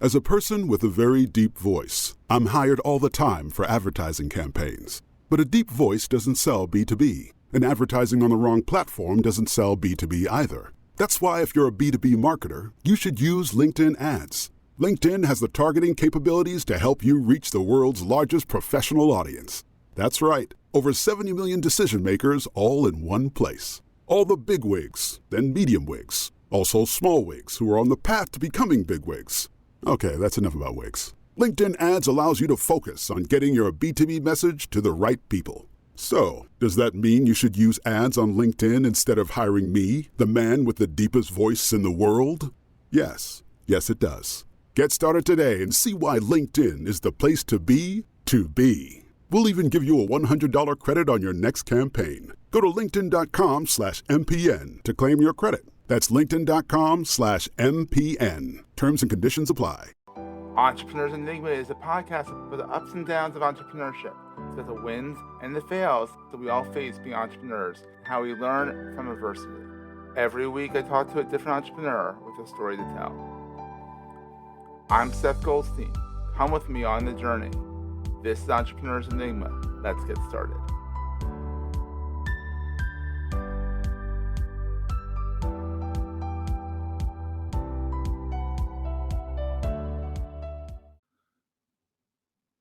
As a person with a very deep voice, I'm hired all the time for advertising campaigns. But a deep voice doesn't sell B2B, and advertising on the wrong platform doesn't sell B2B either. That's why if you're a B2B marketer, you should use LinkedIn ads. LinkedIn has the targeting capabilities to help you reach the world's largest professional audience. That's right, over 70 million decision makers all in one place. All the big wigs, then medium wigs, also small wigs who are on the path to becoming big wigs. Okay, that's enough about wigs. LinkedIn ads allows you to focus on getting your B2B message to the right people. So, does that mean you should use ads on LinkedIn instead of hiring me, the man with the deepest voice in the world? Yes, it does. Get started today and see why LinkedIn is the place to be to be. We'll even give you a $100 credit on your next campaign. Go to linkedin.com/MPN to claim your credit. That's linkedin.com/MPN. Terms and conditions apply. Entrepreneurs Enigma is a podcast for the ups and downs of entrepreneurship. It's got the wins and the fails that we all face being entrepreneurs, and how we learn from adversity. Every week I talk to a different entrepreneur with a story to tell. I'm Seth Goldstein. Come with me on the journey. This is Entrepreneurs Enigma. Let's get started.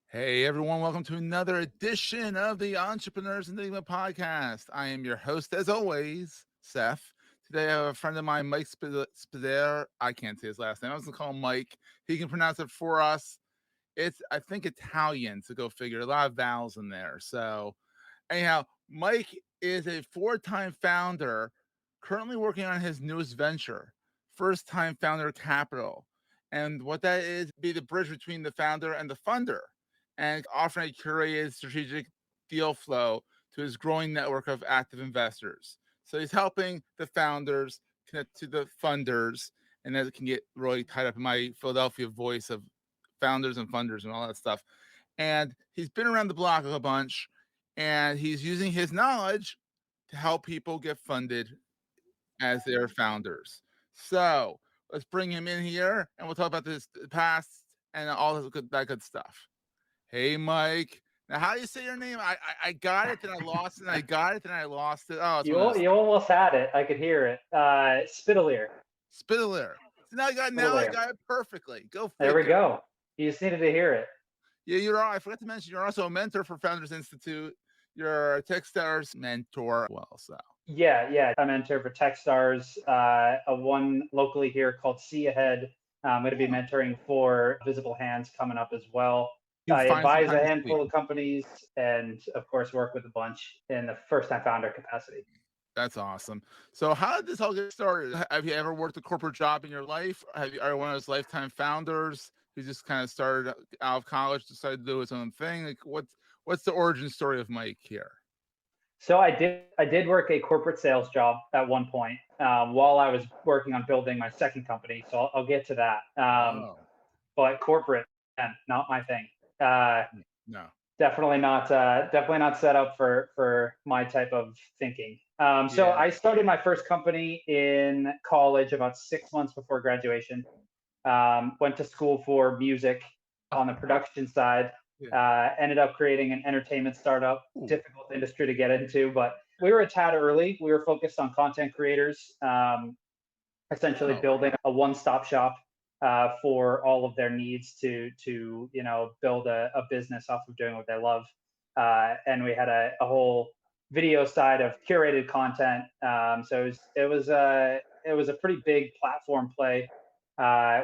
Hey everyone, welcome to another edition of the Entrepreneurs Enigma podcast. I am your host, as always, Seth. Today I have a friend of mine, Mike Spidaliere. I can't say his last name. I was going to call him Mike. He can pronounce it for us. It's, I think, Italian, so go figure. A lot of vowels in there. So anyhow, Mike is a 4-time founder, currently working on his newest venture, First Time Founder Capital. And what that is, be the bridge between the founder and the funder, and offering a curated strategic deal flow to his growing network of active investors. So he's helping the founders connect to the funders, and that can get really tied up in my Philadelphia voice of founders and funders and all that stuff. And he's been around the block a bunch, and he's using his knowledge to help people get funded as their founders. So let's bring him in here, and we'll talk about this past and all that good stuff. Hey, Mike. Now, how do you say your name? I got it, then I lost it, and I got it, then I lost it. Oh, you almost had it. I could hear it. Spidaliere. Spidaliere. So now I got it perfectly. Go figure. There we go. You just needed to hear it. Yeah, I forgot to mention, you're also a mentor for Founders Institute. You're a Techstars mentor as well. So yeah. I'm a mentor for Techstars, one locally here called See Ahead. I'm going to be mentoring for Visible Hands coming up as well. I advise a handful of companies and, of course, work with a bunch in the first-time founder capacity. That's awesome. So how did this all get started? Have you ever worked a corporate job in your life? Are you one of those lifetime founders who just kind of started out of college, decided to do his own thing? Like, what's the origin story of Mike here? So I did work a corporate sales job at one point while I was working on building my second company. So I'll get to that. But corporate, not my thing. No, definitely not set up for my type of thinking. So I started my first company in college about 6 months before graduation. Went to school for music on the production side. Ended up creating an entertainment startup. Difficult industry to get into, but we were a tad early. We were focused on content creators, essentially building a one-stop shop for all of their needs to build a business off of doing what they love. And we had a whole video side of curated content. So it was a pretty big platform play.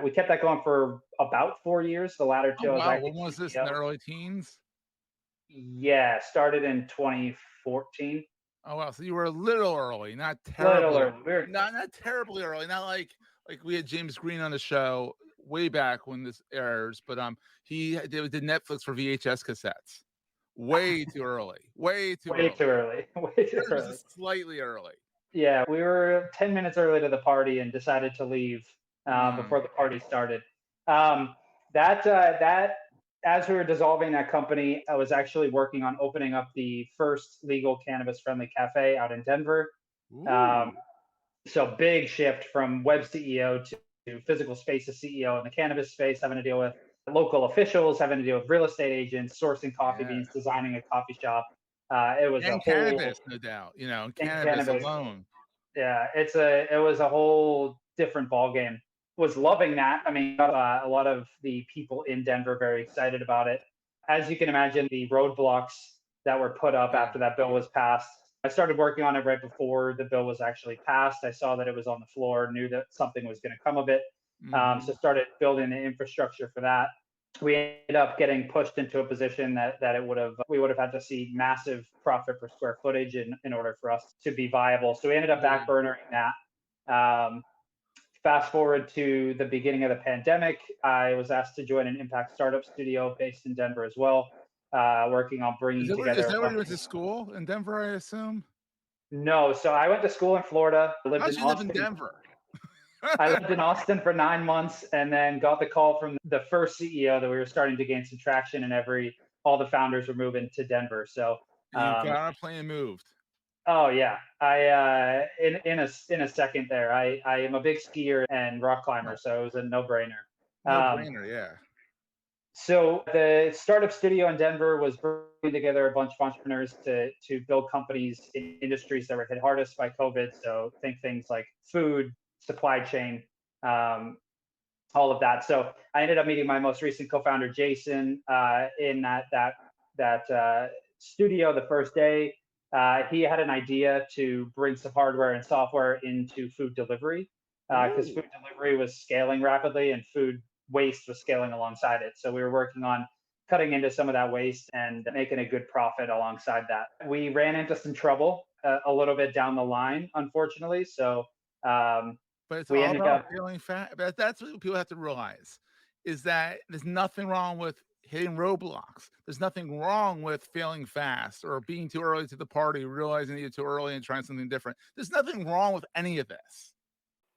We kept that going for about 4 years. The latter two. When was this? In the early teens? Yeah, started in 2014. Oh wow! So you were a little early, not terribly. Not terribly early. Not like we had James Green on the show way back when this airs, but he did Netflix for VHS cassettes. Way too early. Way too early. Slightly early. Yeah, we were 10 minutes early to the party and decided to leave before the party started. That as we were dissolving that company, I was actually working on opening up the first legal cannabis-friendly cafe out in Denver. So big shift from web CEO physical spaces CEO in the cannabis space, having to deal with local officials, having to deal with real estate agents, sourcing coffee beans, designing a coffee shop. It was and a whole cannabis, no doubt. Cannabis alone. Yeah, it was a whole different ballgame. Was loving that. I mean, a lot of the people in Denver very excited about it. As you can imagine, the roadblocks that were put up after that bill was passed. I started working on it right before the bill was actually passed. I saw that it was on the floor, knew that something was going to come of it. So started building the infrastructure for that. We ended up getting pushed into a position that we would have had to see massive profit per square footage in order for us to be viable. So we ended up backburnering that. Fast forward to the beginning of the pandemic, I was asked to join an impact startup studio based in Denver as well, working on bringing together. Is that where you went to school in Denver, I assume? No, so I went to school in Florida. How'd you live in Denver? I lived in Austin for 9 months and then got the call from the first CEO that we were starting to gain some traction and all the founders were moving to Denver. So you got on a plane and moved. Oh yeah, I in a second there. I am a big skier and rock climber, so it was a no-brainer. Yeah. So the startup studio in Denver was bringing together a bunch of entrepreneurs to build companies in industries that were hit hardest by COVID. So think things like food, supply chain, all of that. So I ended up meeting my most recent co-founder, Jason, in that studio the first day. He had an idea to bring some hardware and software into food delivery because food delivery was scaling rapidly and food waste was scaling alongside it. So we were working on cutting into some of that waste and making a good profit alongside that. We ran into some trouble a little bit down the line, unfortunately. So but it's all about feeling fast. But that's what people have to realize is that there's nothing wrong with hitting roadblocks. There's nothing wrong with failing fast or being too early to the party, realizing that you're too early and trying something different. There's nothing wrong with any of this.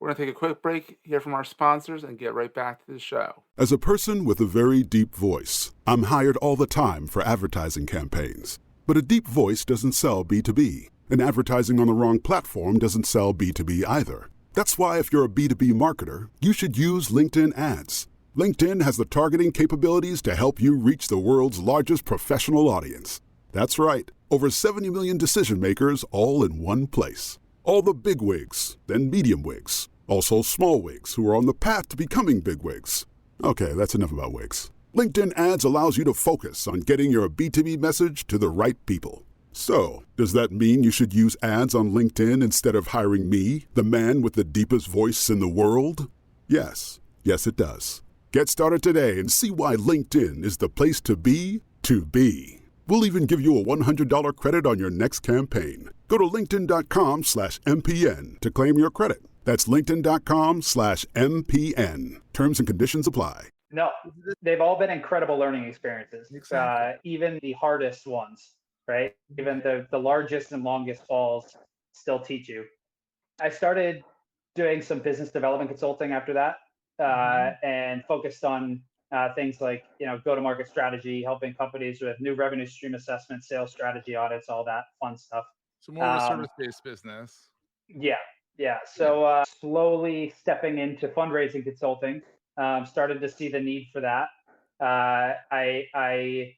We're going to take a quick break, hear from our sponsors, and get right back to the show. As a person with a very deep voice, I'm hired all the time for advertising campaigns. But a deep voice doesn't sell B2B, and advertising on the wrong platform doesn't sell B2B either. That's why if you're a B2B marketer, you should use LinkedIn ads. LinkedIn has the targeting capabilities to help you reach the world's largest professional audience. That's right, over 70 million decision makers all in one place. All the big wigs, then medium wigs, also small wigs who are on the path to becoming big wigs. Okay, that's enough about wigs. LinkedIn ads allows you to focus on getting your B2B message to the right people. So, does that mean you should use ads on LinkedIn instead of hiring me, the man with the deepest voice in the world? Yes, it does. Get started today and see why LinkedIn is the place to be to be. We'll even give you a $100 credit on your next campaign. Go to linkedin.com/MPN to claim your credit. That's linkedin.com/MPN. Terms and conditions apply. No, they've all been incredible learning experiences. Exactly. Even the hardest ones, right? Even the largest and longest falls still teach you. I started doing some business development consulting after that. And focused on things like, go-to-market strategy, helping companies with new revenue stream assessments, sales strategy audits, all that fun stuff. So more of a service-based business. Yeah. So slowly stepping into fundraising consulting, started to see the need for that. I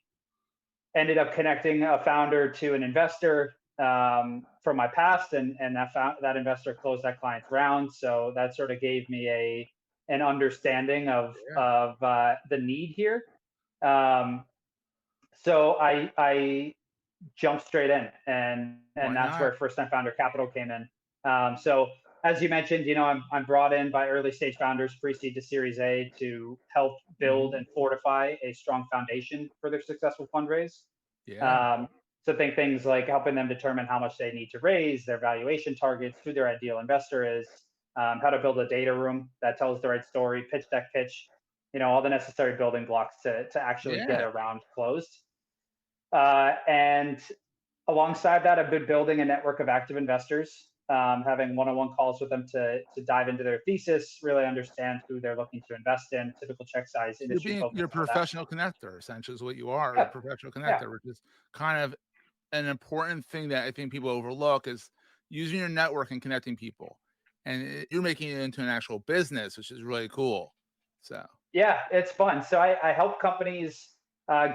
ended up connecting a founder to an investor from my past, and that investor closed that client's round. So that sort of gave me an understanding of the need here. So I jumped straight in, and that's where First Time Founder Capital came in. So as you mentioned, I'm brought in by early stage founders, pre-seed to Series A, to help build and fortify a strong foundation for their successful fundraise. So think things like helping them determine how much they need to raise, their valuation targets, who their ideal investor is, how to build a data room that tells the right story, pitch deck pitch, all the necessary building blocks to actually get a round closed. And alongside that, I've been building a network of active investors, having one-on-one calls with them to dive into their thesis, really understand who they're looking to invest in, typical check size, industry focus. You're a professional connector, essentially, is what you are, a professional connector, which is kind of an important thing that I think people overlook is using your network and connecting people. and you're making it into an actual business, which is really cool. So Yeah, it's fun. So I help companies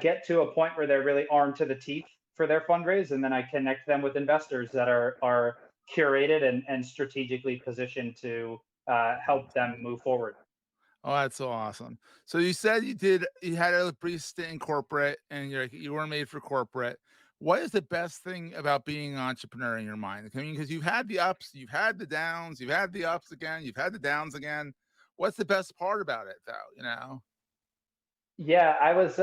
get to a point where they're really armed to the teeth for their fundraise, and then I connect them with investors that are curated and strategically positioned to help them move forward. oh, that's so awesome. So you said you had a brief stint in corporate and you weren't made for corporate. What is the best thing about being an entrepreneur in your mind? I mean, because you've had the ups, you've had the downs, you've had the ups again, you've had the downs again. What's the best part about it though, you know? Yeah, I was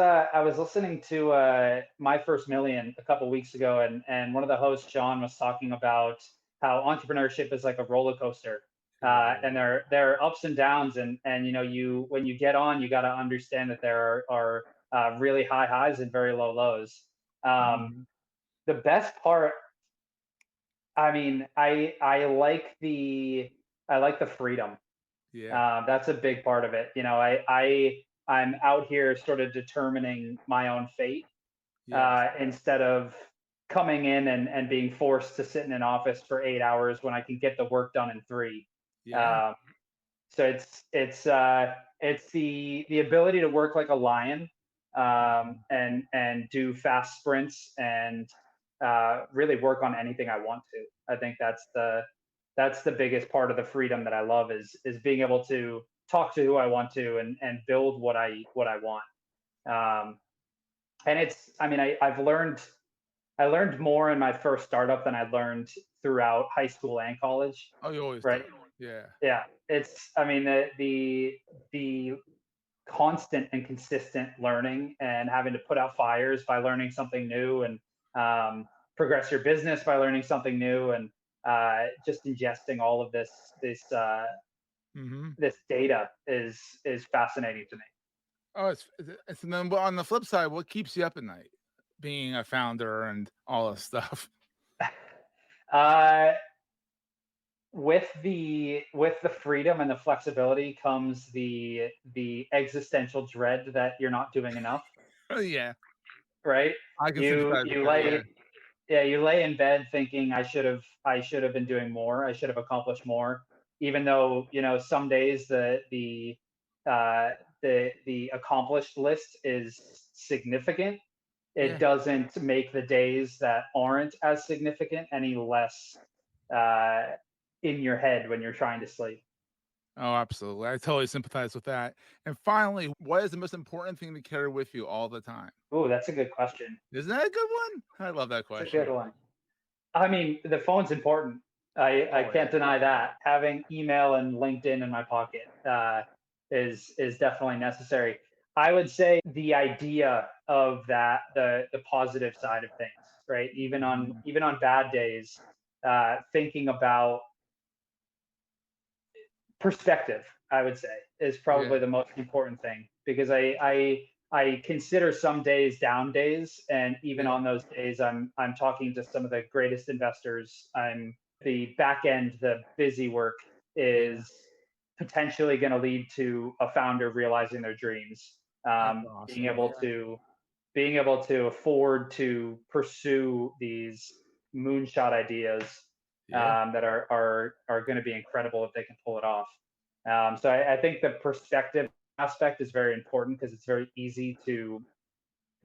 listening to My First Million a couple weeks ago, and one of the hosts, John, was talking about how entrepreneurship is like a roller coaster, and there are ups and downs, and you know you when you get on, you got to understand that there are really high highs and very low lows. Um, Mhm. the best part, I mean, I like the freedom. Yeah. That's a big part of it. You know, I'm out here sort of determining my own fate Yes. instead of coming in and being forced to sit in an office for 8 hours when I can get the work done in three. Yeah. Um, so it's the ability to work like a lion, and do fast sprints and really work on anything I want to. I think that's the biggest part of the freedom that I love is being able to talk to who I want to and build what I want. Um, and it's I mean I learned more in my first startup than I learned throughout high school and college. Oh, you always do. Right? Yeah. Yeah. It's I mean the constant and consistent learning and having to put out fires by learning something new and progress your business by learning something new and just ingesting all of Hmm. this data is fascinating to me. Oh, it's and then but on the flip side, what keeps you up at night? Being a founder and all this stuff. Uh, with the freedom and the flexibility comes the existential dread that you're not doing enough, Oh yeah. right? I can You sympathize with you that, yeah. lay Yeah, you lay in bed thinking I should have been doing more. I should have accomplished more. Even though, you know, some days uh the accomplished list is significant, it Yeah. doesn't make the days that aren't as significant any less uh in your head when you're trying to sleep. Oh, absolutely. I totally sympathize with that. And finally, what is the most important thing to carry with you all the time? Oh, that's a good question. Isn't that a good one? I love that That's a question. good one. I mean, the phone's important. I Oh can't yeah. deny that. Having email and LinkedIn in my pocket is definitely necessary. I would say the idea of that, the positive side of things, right? Mhm. Even on bad days, thinking about perspective, I would say, is Yeah. probably the most important thing because I consider some days down days, and even Yeah. on those days, I'm talking to some of the greatest investors. I'm the back end, the busy work Yeah. is potentially going to lead to a founder realizing their dreams, That's being awesome. able Yeah. to afford to pursue these moonshot ideas Yeah. that are going to be incredible if they can pull it off. So I think the perspective aspect is very important because it's very easy to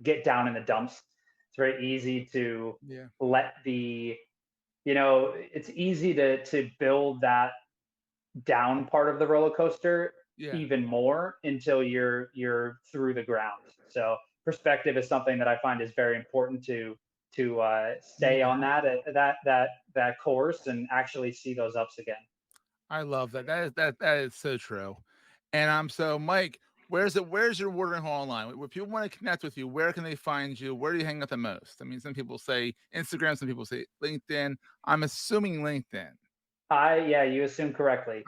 get down in the dumps. It's very easy to Yeah. let the you know it's easy to build that down part of the roller coaster Yeah. even more until you're through the ground. So perspective is something that I find is very important to stay on Yeah. that course and actually see those ups again. I love that. That is so true. And so Mike, where's your watering hole online? If people want to connect with you, where can they find you? Where do you hang out the most? I mean, some people say Instagram, some people say LinkedIn. I'm assuming LinkedIn. I Yeah, you assume correctly.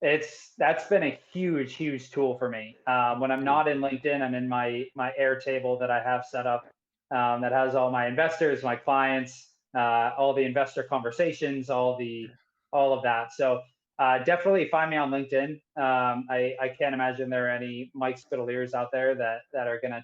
It's that's been a huge tool for me. When I'm Dude, not in LinkedIn, I'm in my Airtable that I have set up that has all my investors, my clients, all the investor conversations, all of that. So definitely find me on LinkedIn. I can't imagine there are any Mike Spidalieres out there that are going to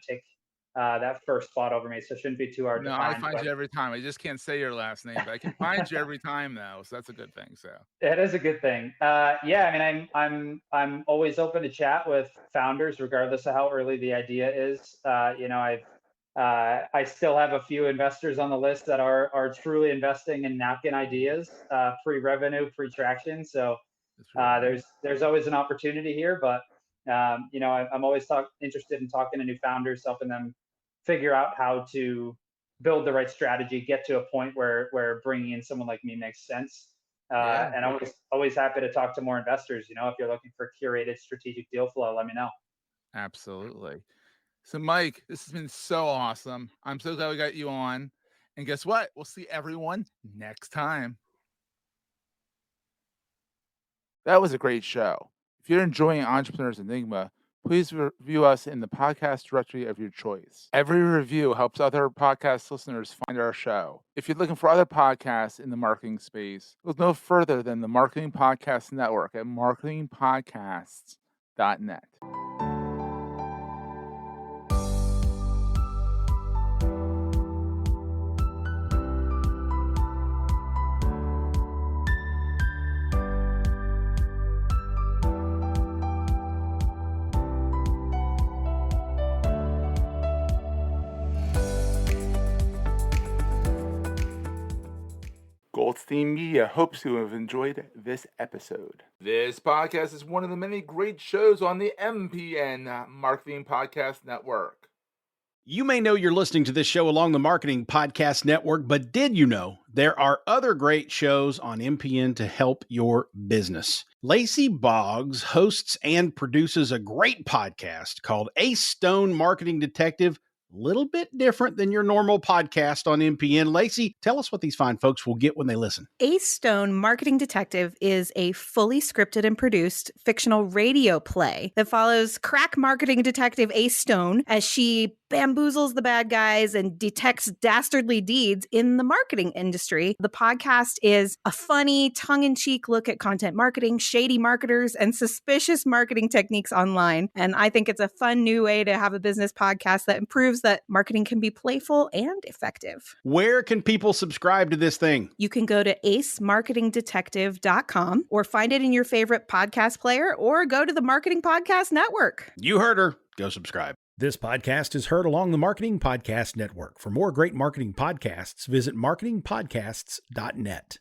that first spot over me, so it shouldn't be too hard to find. I find you every time. I just can't say your last name, but I can find you every time though, so that's a good thing. So it is a good thing. Yeah, I mean, I'm always open to chat with founders, regardless of how early the idea is. I still have a few investors on the list that are truly investing in napkin ideas, pre-revenue, pre-traction. So there's always an opportunity here, but I'm always interested in talking to new founders, helping them figure out how to build the right strategy, get to a point where bringing in someone like me makes sense. And always happy to talk to more investors. If you're looking for curated strategic deal flow, let me know. Absolutely. So Mike, this has been so awesome. I'm so glad we got you on. And guess what? We'll see everyone next time. That was a great show. If you're enjoying Entrepreneurs Enigma, please review us in the podcast directory of your choice. Every review helps other podcast listeners find our show. If you're looking for other podcasts in the marketing space, look no further than the Marketing Podcast Network at marketingpodcasts.net. Goldstein Media hopes you have enjoyed this episode. This podcast is one of the many great shows on the MPN Marketing Podcast Network. You may know you're listening to this show along the Marketing Podcast Network, but did you know there are other great shows on MPN to help your business? Lacey Boggs hosts and produces a great podcast called Ace Stone Marketing Detective. Little bit different than your normal podcast on MPN. Lacey, tell us what these fine folks will get when they listen. Ace Stone Marketing Detective is a fully scripted and produced fictional radio play that follows crack marketing detective Ace Stone as she bamboozles the bad guys and detects dastardly deeds in the marketing industry. The podcast is a funny, tongue-in-cheek look at content marketing, shady marketers, and suspicious marketing techniques online. And I think it's a fun new way to have a business podcast that proves that marketing can be playful and effective. Where can people subscribe to this thing? You can go to acemarketingdetective.com or find it in your favorite podcast player or go to the Marketing Podcast Network. You heard her. Go subscribe. This podcast is heard along the Marketing Podcast Network. For more great marketing podcasts, visit marketingpodcasts.net.